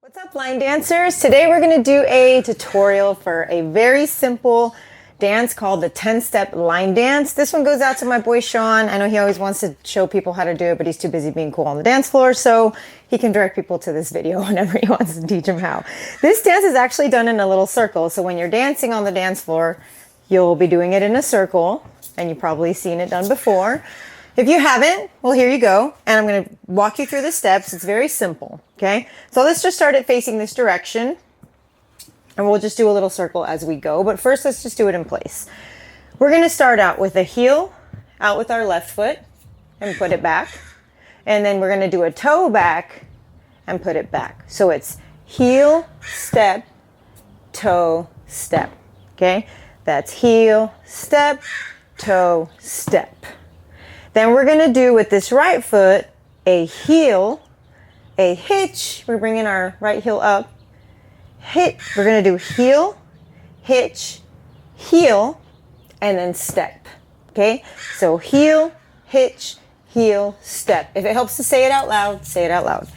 What's up, line dancers? Today we're going to do a tutorial for a very simple dance called the 10-step line dance. This one goes out to my boy Sean. I know he always wants to show people how to do it, but he's too busy being cool on the dance floor, so he can direct people to this video whenever he wants to teach them how. This dance is actually done in a little circle, so when you're dancing on the dance floor, you'll be doing it in a circle, and you've probably seen it done before. If you haven't, well, here you go. And I'm going to walk you through the steps. It's very simple. Okay. So let's just start it facing this direction. And we'll just do a little circle as we go. But first, let's just do it in place. We're going to start out with a heel out with our left foot and put it back. And then we're going to do a toe back and put it back. So it's heel, step, toe, step. Okay. That's heel, step, toe, step. Then we're going to do with this right foot a heel, a hitch. We're bringing our right heel up. Hit. We're going to do heel, hitch, heel, and then step. Okay? So heel, hitch, heel, step. If it helps to say it out loud, say it out loud.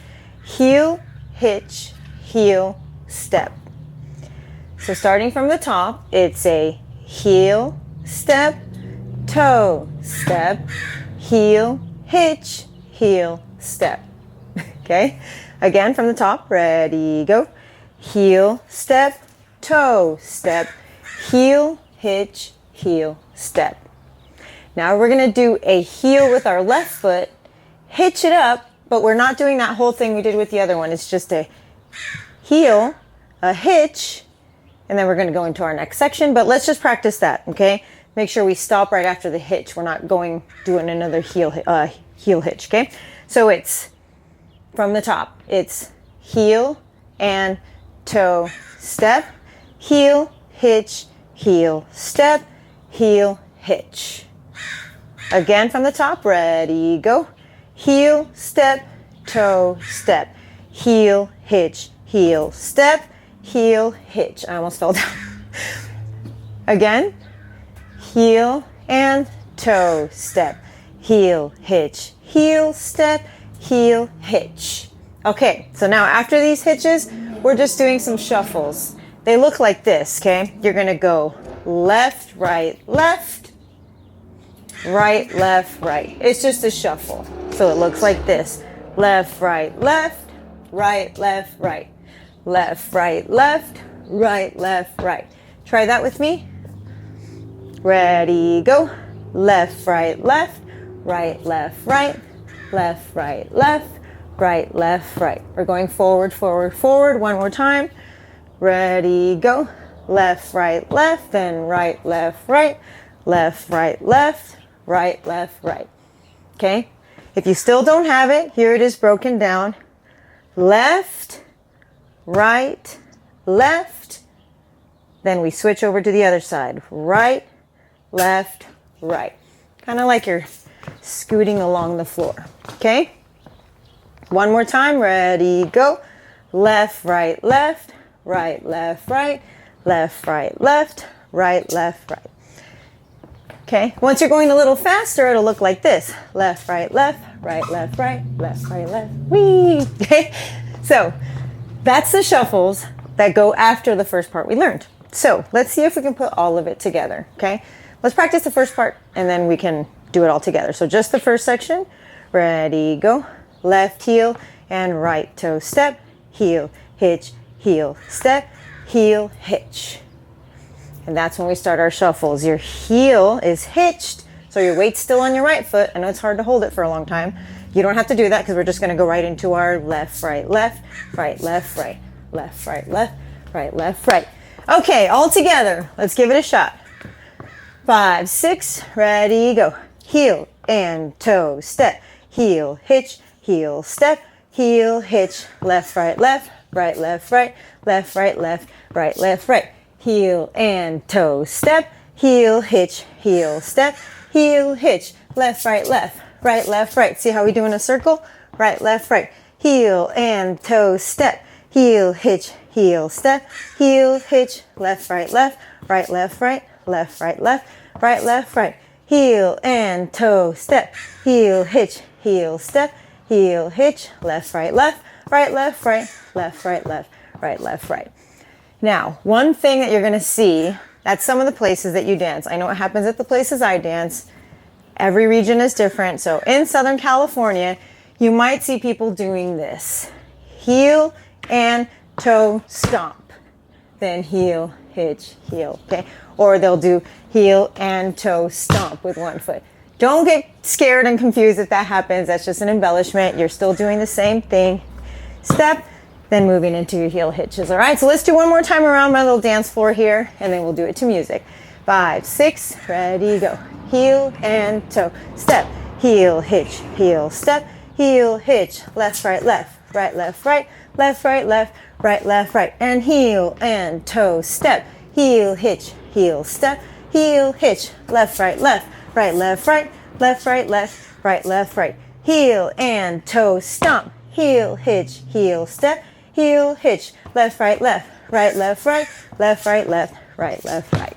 Heel, hitch, heel, step. So starting from the top, it's a heel, step, toe, step, heel, hitch, heel, step. Okay? Again from the top. Ready, go. Heel, step, toe, step, heel, hitch, heel, step. Now we're going to do a heel with our left foot, hitch it up, but we're not doing that whole thing we did with the other one. It's just a heel, a hitch, and then we're going to go into our next section, but let's just practice that, okay? Make sure we stop right after the hitch. We're not doing another heel hitch, okay? So it's from the top. It's heel and toe, step, heel, hitch, heel, step, heel, hitch. Again from the top. Ready, go. Heel, step, toe, step, heel, hitch, heel, step, heel, hitch. I almost fell down. Again. Heel and toe, step, heel, hitch, heel, step, heel, hitch. Okay, so now after these hitches, we're just doing some shuffles. They look like this, okay? You're going to go left, right, left, right, left, right. It's just a shuffle. So it looks like this. Left, right, left, right, left, right. Left, right, left, right, left, right. Try that with me. Ready, go. Left, right, left, right, left, right, left, right, left, right, left, right. We're going forward, forward, forward. One more time. Ready, go. Left, right, left, then right, left, right, left, right, left, right, left, right. Okay? If you still don't have it, here it is broken down. Left, right, left. Then we switch over to the other side. Right, left, right. Kind of like you're scooting along the floor. Okay? One more time. Ready, go. Left, right, left, right, left, right, left, right, left, right, left, right. Okay? Once you're going a little faster, it'll look like this. Left, right, left, right, left, right, left, right, left. Whee! Okay? So, that's the shuffles that go after the first part we learned. So, let's see if we can put all of it together. Okay? Let's practice the first part and then we can do it all together. So just the first section. Ready, go. Left heel and right toe step. Heel, hitch, heel, step, heel, hitch. And that's when we start our shuffles. Your heel is hitched, so your weight's still on your right foot. I know it's hard to hold it for a long time. You don't have to do that because we're just going to go right into our left, right, left, right, left, right, left, right, left, right, left, right. Okay, all together. Let's give it a shot. 5, 6, ready, go. Heel and toe, step, heel, hitch, heel, step, heel, hitch, left, right, left, right, left, right, left, right, left, right, left, right. Heel and toe, step, heel, hitch, heel, step, heel, hitch, left, right, left, right, left, right. See how we do in a circle? Right, left, right. Heel and toe, step, heel, hitch, heel, step, heel, hitch, left, right, left, right, left, right, left, right, left, right, left, right. Heel and toe, step, heel, hitch, heel, step, heel, hitch, left, right, left, right, left, right, left, right, left, right, left, right. Now, one thing that you're going to see at some of the places that you dance, I know it happens at the places I dance, every region is different. So in Southern California, you might see people doing this. Heel and toe stomp. Then heel, hitch, heel, okay? Or they'll do heel and toe stomp with one foot. Don't get scared and confused if that happens. That's just an embellishment. You're still doing the same thing. Step, then moving into your heel hitches. All right, so let's do one more time around my little dance floor here, and then we'll do it to music. 5, 6, ready, go. Heel and toe, step, heel, hitch, heel, step, heel, hitch, left, right, left, right, left, right, left, right, left, right, left, right, and heel and toe, step, heel, hitch, heel, step, heel, hitch, left, right, left, right, left, right, left, right, left, right, left, right, heel and toe, stomp, heel, hitch, heel, step, heel, hitch, left, right, left, right, left, right, left, right, left, right, left, right.